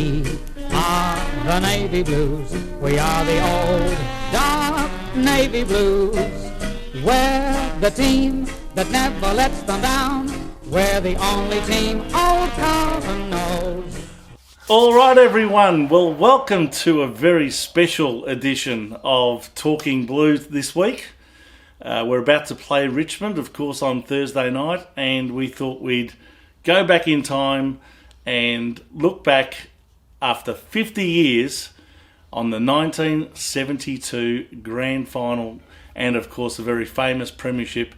We are the Navy Blues. We are the old dark Navy Blues. We're the team that never lets them down. We're the only team old Carlton knows. All right, everyone. Well, welcome to a very special edition of Talking Blues this week. We're about to play Richmond, of course, on Thursday night, and we thought we'd go back in time and look back after 50 years on the 1972 Grand Final and, of course, a very famous premiership.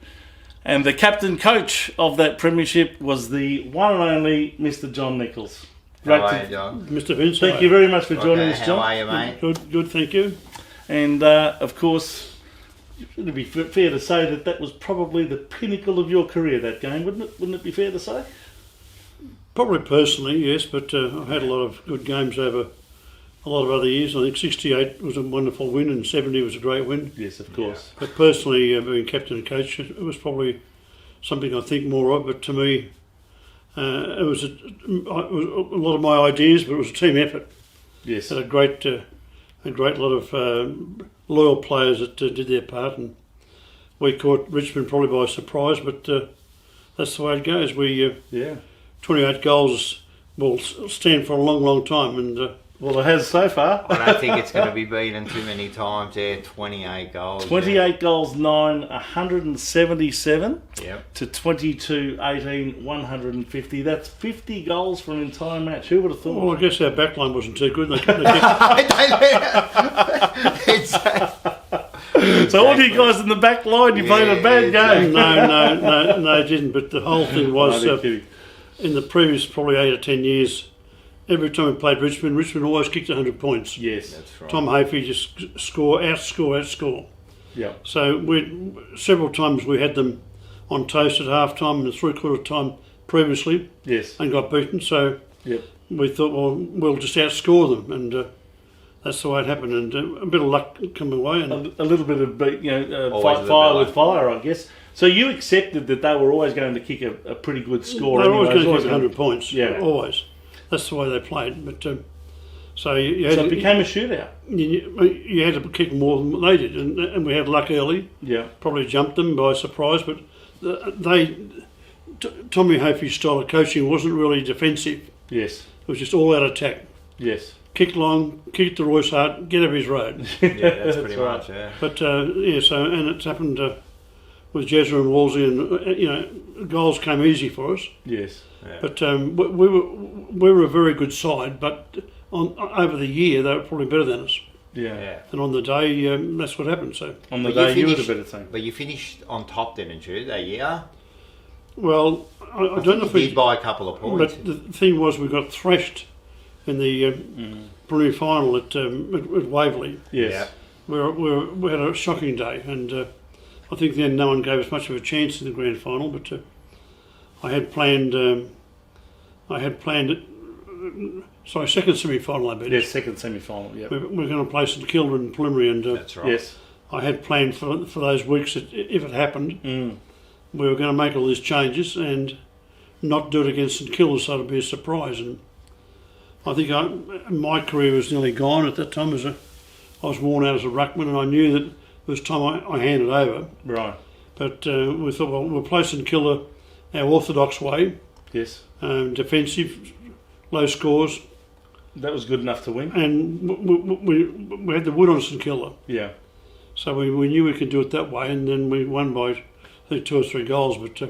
And the captain coach of that premiership was the one and only Mr. John Nicholls. How are you, John? Mr. Vince, Thank you very much for joining us, John. How are you, mate? Good, thank you. And, of course, it'd be fair to say that was probably the pinnacle of your career, that game, wouldn't it? Wouldn't it be fair to say? Probably personally, yes, but I've had a lot of good games over a lot of other years. I think 68 was a wonderful win and 70 was a great win. Yes, of course. Yeah. But personally, being captain and coach, it was probably something I think more of. But to me, it was a lot of my ideas, but it was a team effort. Yes. Had a great lot of loyal players that did their part, and we caught Richmond probably by surprise. But that's the way it goes. 28 goals will stand for a long, long time, and well, it has so far. I don't think it's going to be beaten too many times there. 28 goals. 28 goals, 177 Yep. to 22, 18, 150. That's 50 goals for an entire match. Who would have thought? well, I guess our backline wasn't too good. So all you guys in the back line, you played a bad game. No, it didn't. But the whole thing was in the previous probably 8 or 10 years. Every time we played Richmond always kicked 100 points. Yes, that's right. Tom Hafey just outscore. Yeah. So several times we had them on toast at half time and the three-quarter time previously. Yes. And got beaten. So we thought, well, we'll just outscore them, and that's the way it happened. And a bit of luck come away, and a little bit of fire with fire, I guess. So you accepted that they were always going to kick a pretty good score. They were always going to kick 100 points. Yeah. Always. That's the way they played. But so it became a shootout. You had to kick more than they did, and we had luck early. Yeah. Probably jumped them by surprise, but Tommy Hafey's style of coaching wasn't really defensive. Yes. It was just all out attack. Yes. Kick long, kick to Royce Hart, get up his road. Yeah, that's pretty much. Yeah. But and it's happened with Jezza and Wolsey, and goals came easy for us. Yes. Yeah. But we were a very good side, but over the year they were probably better than us. Yeah. And on the day, that's what happened. So on the day you were the better team. But you finished on top, didn't you, that year? Well, I don't know if we did by a couple of points. But the thing was, we got thrashed in the preliminary final at Waverley. Yes. Yeah. We had a shocking day, and I think then no one gave us much of a chance in the grand final. But I had planned second semi-final, I bet. Yes, second semi-final, yeah. We're going to play St Kilda in preliminary, and that's right. Yes. I had planned for those weeks that if it happened, we were going to make all these changes and not do it against St Kilda, so it would be a surprise. And I think my career was nearly gone at that time. I was worn out as a ruckman, and I knew that it was time I handed over. Right. But we thought, well, we'll play St Kilda our orthodox way. Yes. Defensive, low scores. That was good enough to win. And we had the wood on St Kilda. Yeah. So we knew we could do it that way, and then we won by, I think, 2 or 3 goals. But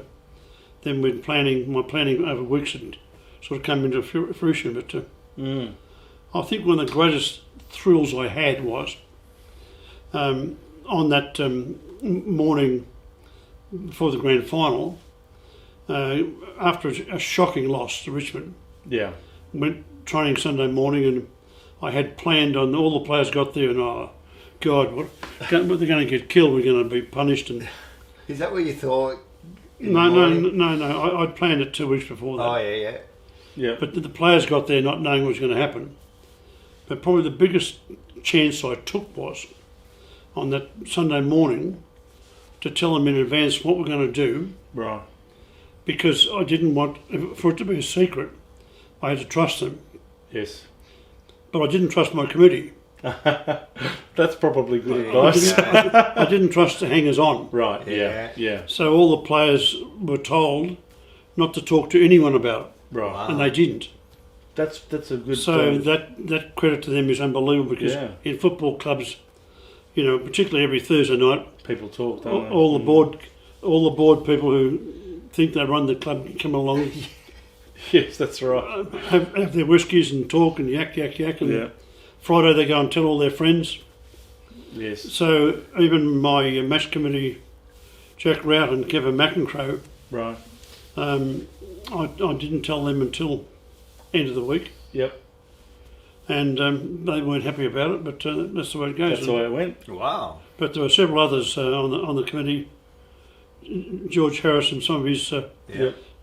then my planning over weeks had sort of come into fruition. But I think one of the greatest thrills I had was on that morning before the grand final, after a shocking loss to Richmond. Yeah. Went training Sunday morning, and I had planned on all the players got there, and God, they're going to get killed. We're going to be punished. And is that what you thought? No. I'd planned it 2 weeks before that. Oh yeah. But the players got there not knowing what was going to happen. But probably the biggest chance I took was on that Sunday morning to tell them in advance what we're going to do. Right. Because I didn't want for it to be a secret. I had to trust them. Yes. but I didn't trust my committee. That's probably good advice. I didn't trust the hangers on. Right, yeah. So all the players were told not to talk to anyone about it, Right. and they didn't. That's a good... So that credit to them is unbelievable, because in football clubs, particularly every Thursday night, people talk, don't they? all the board people who think they run the club come along, Yes, that's right. have their whiskies and talk and yak, and Friday they go and tell all their friends. Yes. So even my match committee, Jack Rout and Kevin McEncrow, Right. I didn't tell them until end of the week. Yep. And they weren't happy about it, but that's the way it goes. That's the way it went. Wow. But there were several others on the committee. George Harris and some of his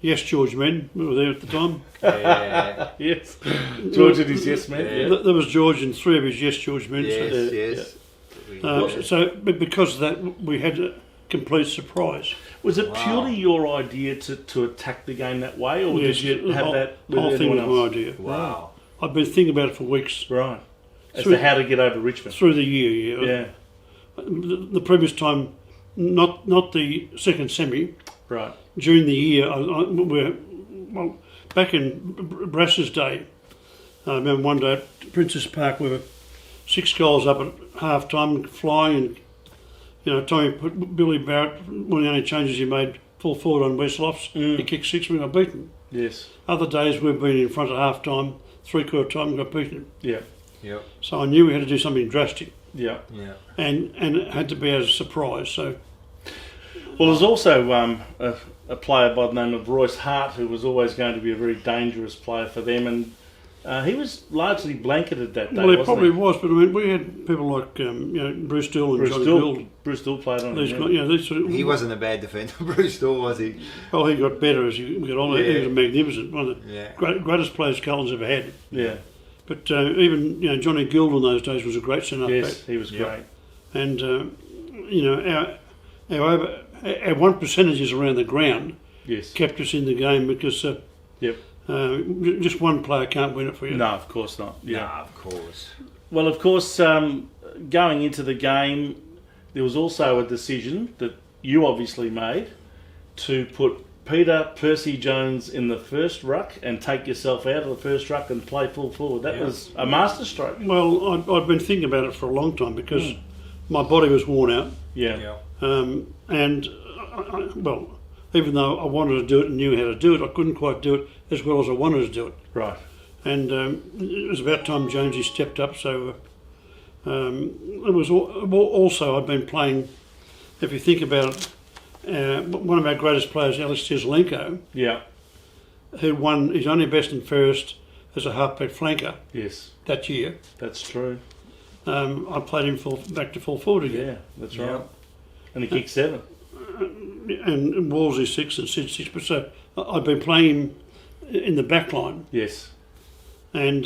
Yes George men were there at the time. Yeah. Yes. George and his yes man. Yeah. Yeah. There was George and three of his Yes George men. Yes. But because of that, we had a complete surprise. Was it purely your idea to attack the game that way, or Yes, did you have that the with whole thing anyone was my else? idea. Wow. I've been thinking about it for weeks. Right. As Through- to how to get over Richmond. Through the year, Yeah. The previous time, not the second semi, Right. during the year, back in Brass's day, I remember one day at Princess Park we were 6 goals up at half time, flying, and Tommy put Billy Barrett, one of the only changes he made, full forward on Westlofts. He kicked 6, we got beaten. Yes. Other days we've been in front at half time, 3/4 time, and got beaten. Yeah. Yep. So I knew we had to do something drastic, Yeah. Yeah. and it had to be as a surprise. So Well, there's also a player by the name of Royce Hart who was always going to be a very dangerous player for them, and he was largely blanketed that day. well, he wasn't probably was, but I mean, we had people like Bruce Dill and Bruce Johnny Dill, Gould. Bruce Dill played on These him. guys, these sort of, He wasn't a bad defender, Bruce Dill, was he? well, he got better as he got older. He Yeah. was magnificent, one of the Yeah. greatest players Carlton's ever had. Yeah. But even Johnny Gould in those days was a great centre Yes, back, he was Yep. great. and our 1 percentages around the ground Yes. kept us in the game, because Yep. just one player can't win it for you. No, of course not. Yeah. Nah, of course. Well, of course, going into the game, there was also a decision that you obviously made to put Peter Percy Jones in the first ruck and take yourself out of the first ruck and play full forward. That was a masterstroke. Well, I've been thinking about it for a long time, because my body was worn out. Yeah. And well, even though I wanted to do it and knew how to do it, I couldn't quite do it as well as I wanted to do it. Right. And it was about time Jonesy stepped up. So it was also I've been playing. If you think about it, one of our greatest players, Alex Tislenko, Yeah. who won his only best and fairest as a halfback flanker Yes. that year. That's true. I played him back to full forward again. Yeah, that's right. Yeah. And he kicked 7. And Wolsey 6 and Sid 6. But so I've been playing him in the back line, Yes. and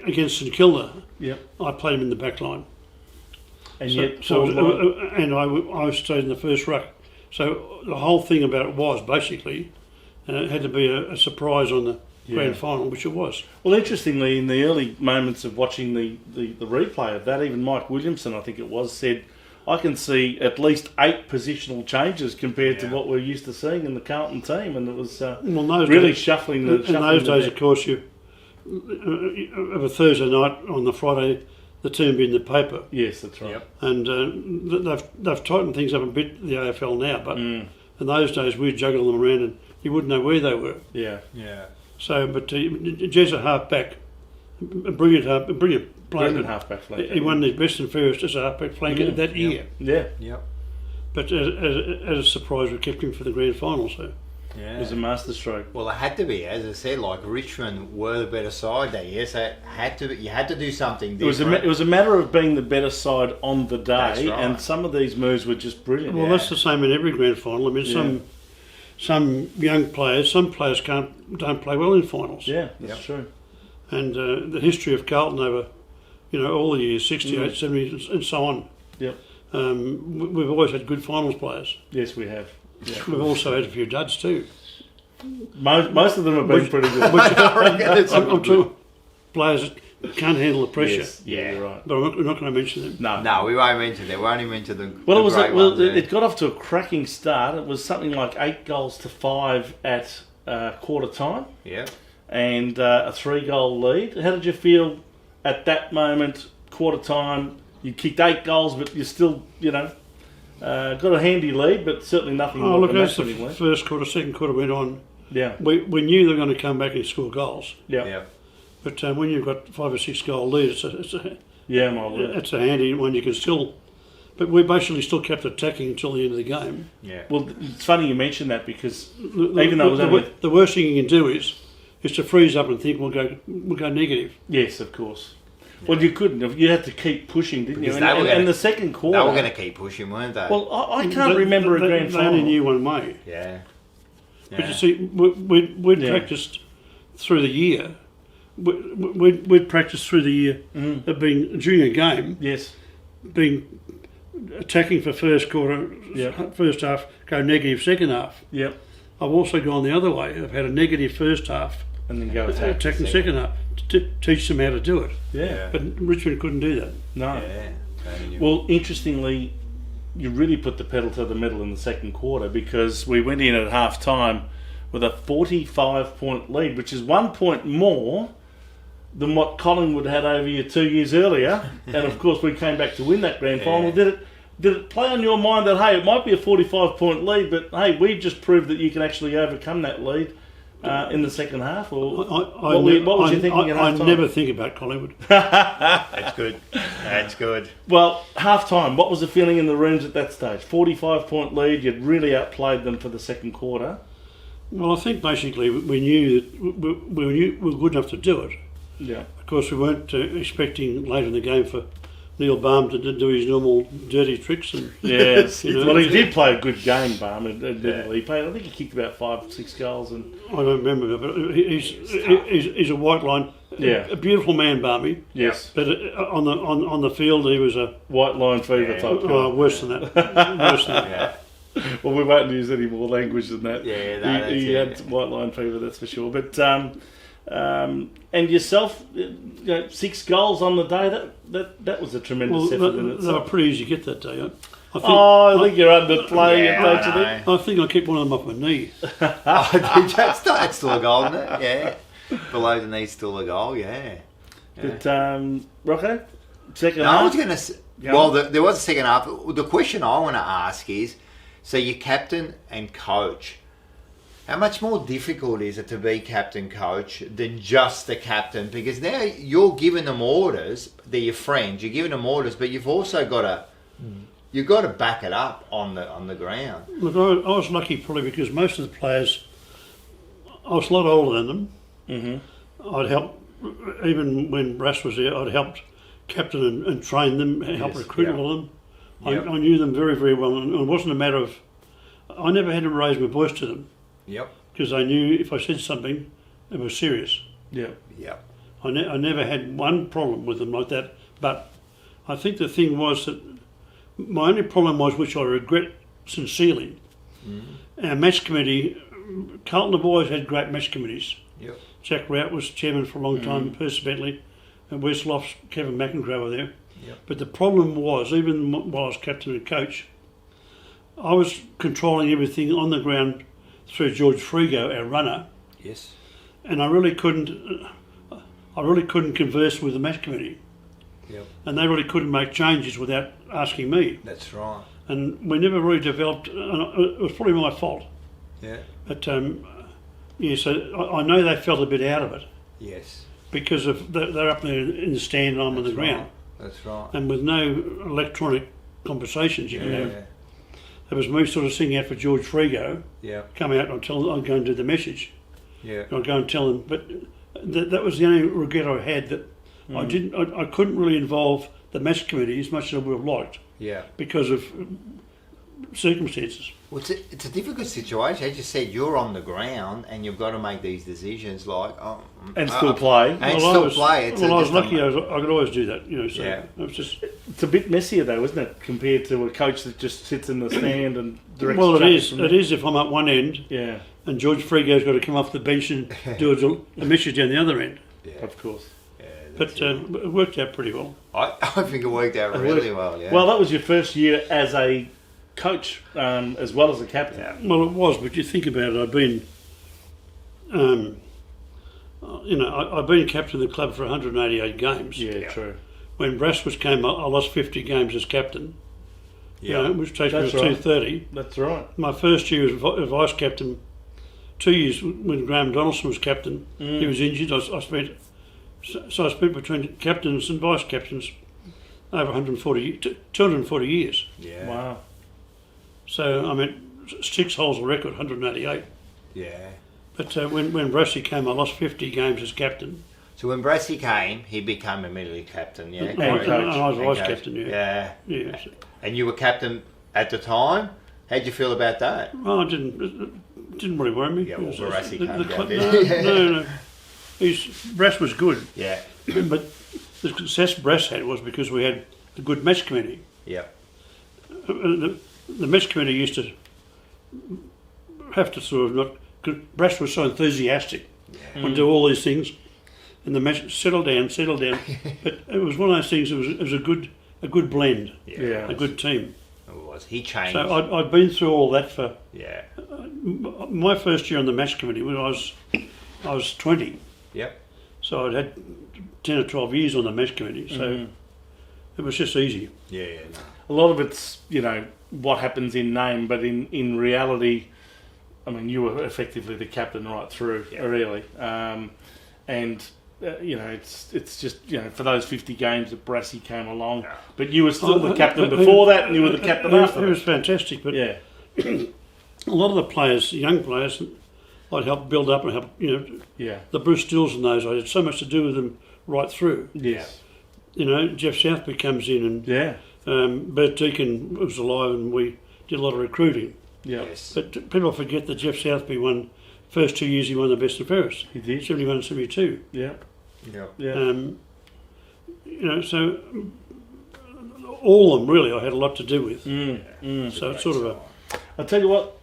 against St Kilda, Yep. I played him in the back line. And So, yet, so forward line. and I stayed in the first ruck. So the whole thing about it was basically it had to be a surprise on the grand final, which it was. Well, interestingly, in the early moments of watching the replay of that, even Mike Williamson, I think it was, said, I can see at least 8 positional changes compared to what we're used to seeing in the Carlton team, and it was Well, those really days, shuffling in the those days, deck. of course, you of a Thursday night on the Friday, the team be in the paper, Yes, that's right. Yep. and they've tightened things up a bit, the AFL now, but in those days we'd juggle them around and you wouldn't know where they were. Yeah. Yeah. So, but Jez a half-back, a brilliant player. Brendan halfback flank. He won his best and fairest as a half-back flanker that year. Yeah. Yep. But as a surprise, we kept him for the grand final. So Yeah. It was a masterstroke. Well, it had to be, as I said. Like Richmond were the better side that year, so it had to be, you had to do something different. It was a matter of being the better side on the That's day, right. and some of these moves were just brilliant. well, that's the same in every grand final. I mean, some young players, some players don't play well in finals. Yeah, that's true. And the history of Carlton over, all the years, 68, 70, and so on. Yep. We've always had good finals players. Yes, we have. Yeah. We've also had a few duds too. Most of them have been pretty good. I reckon it's I'm talking players can't handle the pressure. Yes, yeah, you're right. But I'm not going to mention them. No, we won't mention them. We only mention the Well, the great ones, it got off to a cracking start. It was something like 8-5 at quarter time. Yeah. And a 3-goal lead. How did you feel at that moment, quarter time? You kicked 8 goals, but you still, got a handy lead, but certainly nothing. Oh, look, as the lead. first quarter, second quarter went on, Yeah. we knew they were going to come back and score goals. Yeah. But when you've got 5 or 6 goal lead, My word. it's a handy one. You can still, but we basically still kept attacking until the end of the game. Yeah. Well, it's funny you mentioned that because even though it was only... the worst thing you can do is to freeze up and think we'll go negative. Yes, of course. Well, you couldn't. You had to keep pushing, didn't you? And the second quarter... They were going to keep pushing, weren't they? Well, I can't remember a grand final. They only knew one way. Yeah. But you see, we'd practiced through the year. We'd practiced through the year of being, during a game, being attacking for first quarter, first half, go negative second half. Yep. I've also gone the other way. I've had a negative first half and then go attacking second half to teach them how to do it. Yeah. But Richmond couldn't do that. No. Yeah. Well, interestingly, you really put the pedal to the metal in the second quarter because we went in at half time with a 45-point lead, which is 1 point more than what Collingwood had over you 2 years earlier. And of course, we came back to win that grand final. Did it play on your mind that, hey, it might be a 45-point lead, but hey, we've just proved that you can actually overcome that lead in the second half? Or what was you thinking at half time? I never think about Collingwood. That's good. That's good. Well, half time, what was the feeling in the rooms at that stage? 45-point lead, you'd really outplayed them for the second quarter. Well, I think basically we knew that we were good enough to do it. Yeah. Of course, we weren't expecting later in the game for Neil Baum to do his normal dirty tricks. And, yes. Well, he did play a good game, Baum. He played. I think he kicked about 5-6 goals. And I don't remember, but he's a white line. Yeah. A beautiful man, Barmy. Yes. But on the field, he was a white line fever type guy. Worse than that. Worse than that. Yeah. Well, we won't use any more language than that. Yeah, he had white line fever, that's for sure. But and yourself, 6 goals on the day. That was a tremendous effort in itself. They were pretty easy to get that day. I think you're underplaying it, don't you think? I think I kept one of them off my knee. That's still a goal, isn't it? Yeah. Below the knee, still a goal. Yeah. But Rocco, second half. half. I was going to. Well, there was a second half. The question I want to ask is: so you're captain and coach. How much more difficult is it to be captain coach than just the captain? Because now you're giving them orders. They're your friends. You're giving them orders, but you've also got to back it up on the ground. Look, I was lucky probably because most of the players, I was a lot older than them. Mm-hmm. I'd helped, even when Brass was there, I'd helped captain and train them, help recruit all of them. Yep. I knew them very, very well, and it wasn't a matter of, I never had to raise my voice to them. Yep. Because I knew if I said something, it was serious. Yeah. Yep. I never had one problem with them like that. But I think the thing was that my only problem was, which I regret sincerely, our match committee, Carlton the boys had great match committees. Yep. Jack Rout was chairman for a long time, Percy Bentley, and Westlofts, Kevin McIntyre were there. Yep. But the problem was, even while I was captain and coach, I was controlling everything on the ground through George Frigo, our runner. Yes. And I really couldn't converse with the match committee. Yep. And they really couldn't make changes without asking me. That's right. And we never really developed, and it was probably my fault. Yeah. But so I know they felt a bit out of it. Yes. Because they're up there in the stand and I'm on the ground. That's right. And with no electronic conversations you can have. It was me sort of singing out for George Frigo. Yeah. Come out and I'd go and do the message. Yeah. I'd go and tell him. But that was the only regret I had, that I couldn't really involve the match committee as much as I would have liked. Yeah. Because of circumstances. Well, it's a difficult situation. As you said, you're on the ground and you've got to make these decisions still play. And still play. I was lucky. I could always do that. So it was just. It's a bit messier though, isn't it, compared to a coach that just sits in the stand and directs. Well, it is. It is if I'm at one end. Yeah. And George Frigo's got to come off the bench and do a message down the other end. Yeah. Of course. Yeah, That's But it worked out pretty well. I think it worked out really well. Yeah. Well, that was your first year as a coach as well as a captain. Yeah. Well, it was, but you think about it, I've been, I've been captain of the club for 188 games. Yeah, true. When Brasswitz came, I lost 50 games as captain. Yeah. Which takes me That's to right. 230. That's right. My first year as vice captain, 2 years when Graham Donaldson was captain, he was injured. I spent between captains and vice captains over 240 years. Yeah. Wow. So I mean, 6 holes of record, 188. Yeah. But when Brassy came, I lost 50 games as captain. So when Brassy came, he became immediately captain. Yeah. And I was And vice coach. captain. Yeah. Yeah. So, And you were captain at the time. How'd you feel about that? well, it didn't really worry me. Yeah, well, Barassi The came club- down, no, didn't he? no. Brass was good, Yeah. but the success Brass had was because we had a good match committee. Yeah. The match committee used to have to sort of not. Cause Brass was so enthusiastic and do all these things, and the match settle down. But it was one of those things. It was a good blend, Yeah. a good team. It was. He changed. So I'd been through all that for Yeah. my first year on the match committee when I was 20. Yep. So I'd had 10 or 12 years on the match committee, so it was just easy. Yeah. Yeah. No. A lot of it's, what happens in name, but in reality, I mean, you were effectively the captain right through, really. It's just, for those 50 games that Brassy came along. Yeah. But you were still the captain before that, and you were the captain after It was that. fantastic, but Yeah. a lot of the players, young players, I'd help build up and help, Yeah. the Bruce Stills and those, I had so much to do with them right through. Yes. Jeff Southby comes in and Yeah. Bert Deacon was alive and we did a lot of recruiting. Yeah. Yes. But people forget that Jeff Southby won, first 2 years he won the best and fairest, He did. 71 and 72. Yeah. Yeah. Yeah. So all of them really I had a lot to do with. So it's sort of a... I'll tell you what,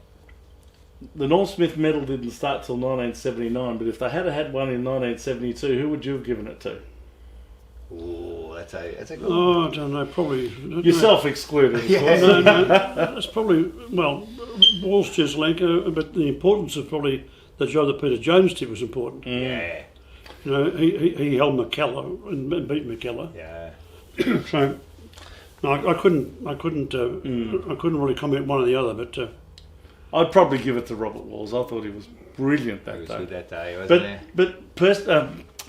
the Norm Smith medal didn't start till 1979, but if they had had one in 1972, who would you have given it to? Oh, that's a good one. Oh, I don't know, probably... Yourself excluded, of course. No, that's probably, Walsh Jeslenko, but the importance of probably the job that Peter Jones did was important. Yeah. He held McKellar and beat McKellar. Yeah. So no, I couldn't really comment one or the other, but I'd probably give it to Robert Walls. I thought he was brilliant It that was day. good that day, wasn't But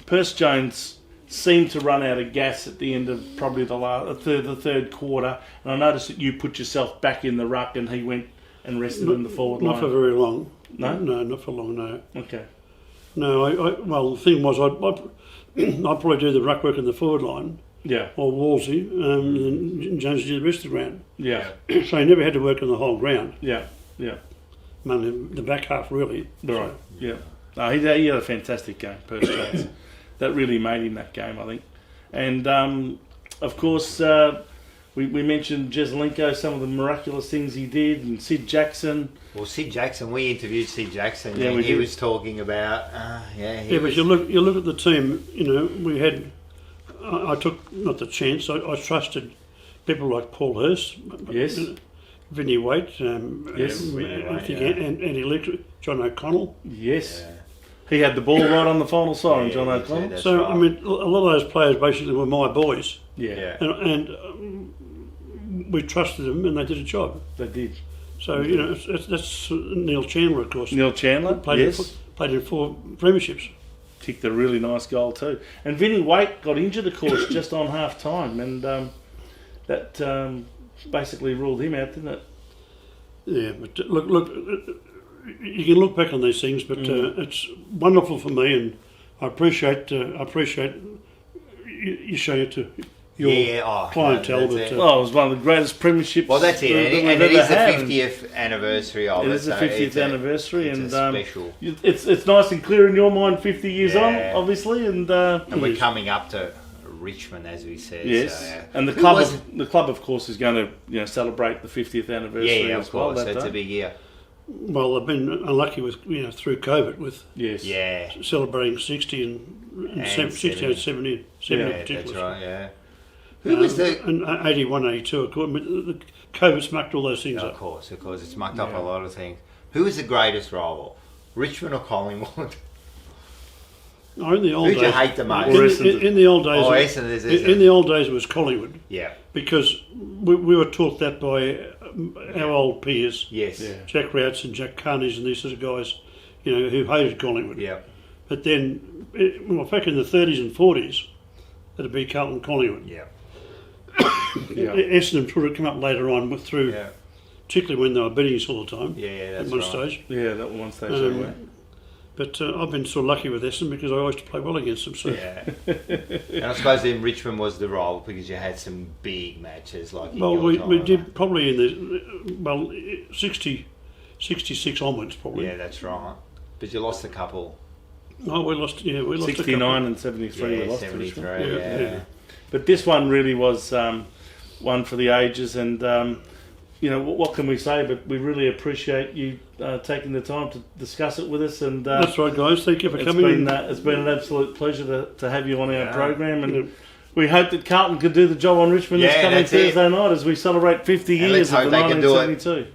Perce Jones seemed to run out of gas at the end of probably the third quarter, and I noticed that you put yourself back in the ruck, and he went and rested in the forward line. not for very long. No? No, not for long. No, Okay. no. Well, the thing was, I'd probably do the ruck work in the forward line, Yeah. or Wolsey, and Jones did the rest of the ground. Yeah. So he never had to work on the whole ground. Yeah. Yeah. Mainly the back half, really. Right. Yeah. No, he had a fantastic game, Perce Jones. That really made him that game, I think. And of course, we mentioned Jeslenko, some of the miraculous things he did, and Sid Jackson. Well, Sid Jackson, we interviewed Sid Jackson, Yeah, and we he did. was talking about, But you look at the team. We had. I took not the chance. I trusted people like Paul Hurst. Yes. Vinnie Waite. Yes. Vinnie I Waite, think yeah. Andy Electric, John O'Connell. Yes. Yeah. He had the ball right on the final siren, John Yeah, O'Connell. that's So right. I mean, a lot of those players basically were my boys, Yeah. and we trusted them, and they did a job. They did. So that's Neil Chandler, of course. Neil Chandler, played yes. played in 4 premierships. Kicked a really nice goal too. And Vinnie Waite got injured, of course, just on half time, and that basically ruled him out, didn't it? Yeah, but look, you can look back on these things, but it's wonderful for me, and I appreciate you showing it to your clientele. that's it. Well, it was one of the greatest premierships. Well, that's it, that and we've it is ever the had. 50th anniversary of it. It is the so 50th it's anniversary, it's and a special. it's nice and clear in your mind. 50 years on, Yeah. obviously, and And we're coming up to Richmond, as we said. yes, So, yeah. and the Who club, was- of course, is going to celebrate the 50th anniversary yeah, as of well. course, that it's day. a big year. Well, they've been unlucky with through COVID with Yes. Yeah. celebrating 60 and 60 and 70 Yeah, That's particularly. right, yeah. Who was the... And 81, 82, of course. The COVID smacked all those things Of up. course. It's mucked up a lot of things. Who was the greatest rival? Richmond or Collingwood? Oh, in the old Who'd days, you hate the most? in the old days, in the old days it was Collingwood. Yeah. Because we were taught that by our old peers, Yes. Yeah. Jack Routs and Jack Carneys and these sort of guys, who hated Collingwood. Yeah. But then, back in the 30s and 40s, it'd be Carlton Collingwood. Yeah. Yeah. Essendon would have come up later on through, Yeah. particularly when they were beating us all the time. Yeah, that's at one right. stage. Yeah, that one stage anyway. But I've been sort of lucky with Essendon because I always play well against them. So. Yeah. And I suppose then Richmond was the rival because you had some big matches like... in Well, your we time. did probably in the 66 onwards probably. Yeah, that's right. But you lost a couple. Oh, we lost. Yeah, we lost 69 and 73 we Yeah, lost to 73, Richmond. yeah. But this one really was one for the ages, and what can we say? But we really appreciate you taking the time to discuss it with us. And That's right, guys. Thank you for coming. It's been an absolute pleasure to have you on our Yeah. program, and we hope that Carlton could do the job on Richmond this Yeah, coming that's it. Thursday night as we celebrate 50 And years let's of the hope they can do it. 1972.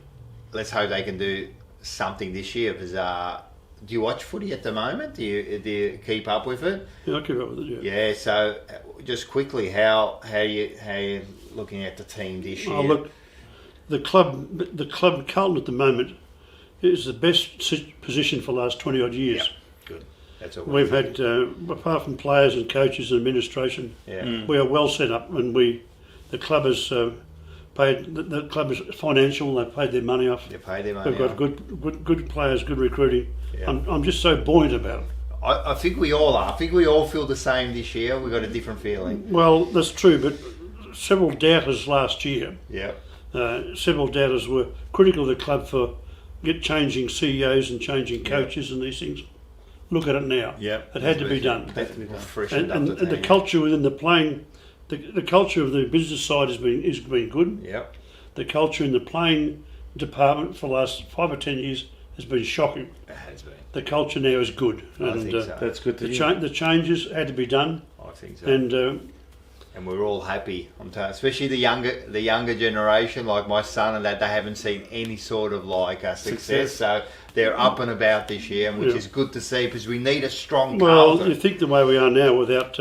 Let's hope they can do something this year because... do you watch footy at the moment? Do you keep up with it? Yeah, I keep up with it. Yeah. Yeah. So, just quickly, how you looking at the team this year? Oh, look, the club Carlton at the moment is the best position for the last 20 odd years. Yeah. Good. That's all. We've had, apart from players and coaches and administration, Yeah. we are well set up, and the club has paid. The club is financial. They've paid their money off. They pay their money. We've got off. good players, good recruiting. Yeah. I'm just so buoyant about it. I think we all are. I think we all feel the same this year. We've got a different feeling. Well, that's true, but several doubters last year. Yeah. Several doubters were critical of the club for changing CEOs and changing coaches and these things. Look at it now. Yeah. It had to be done. Freshened And up the culture within the playing, the culture of the business side has been good. Yeah. The culture in the playing department for the last 5 or 10 years has been shocking. It has been. The culture now is good. I think so. That's good to The, hear. the changes had to be done, I think so. and we're all happy. I'm telling, especially the younger generation, like my son, and that they haven't seen any sort of success. So they're up and about this year, which is good to see because we need a strong well, Carlton. you think the way we are now without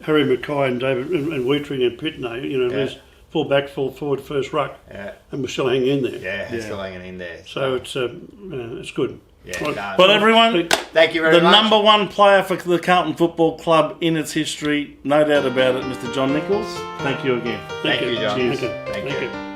Harry Mackay and David and Wheatring and Pitney, there's full back, full forward, first ruck, Yeah. and we're still hanging in there. Yeah, he's still hanging in there. So it's good. Yeah, Right. no, But everyone, thank you very the much. number one player for the Carlton Football Club in its history, no doubt about it, Mr. John Nicholls. Thank you again. Thank you, John. Cheers. Thank you. you.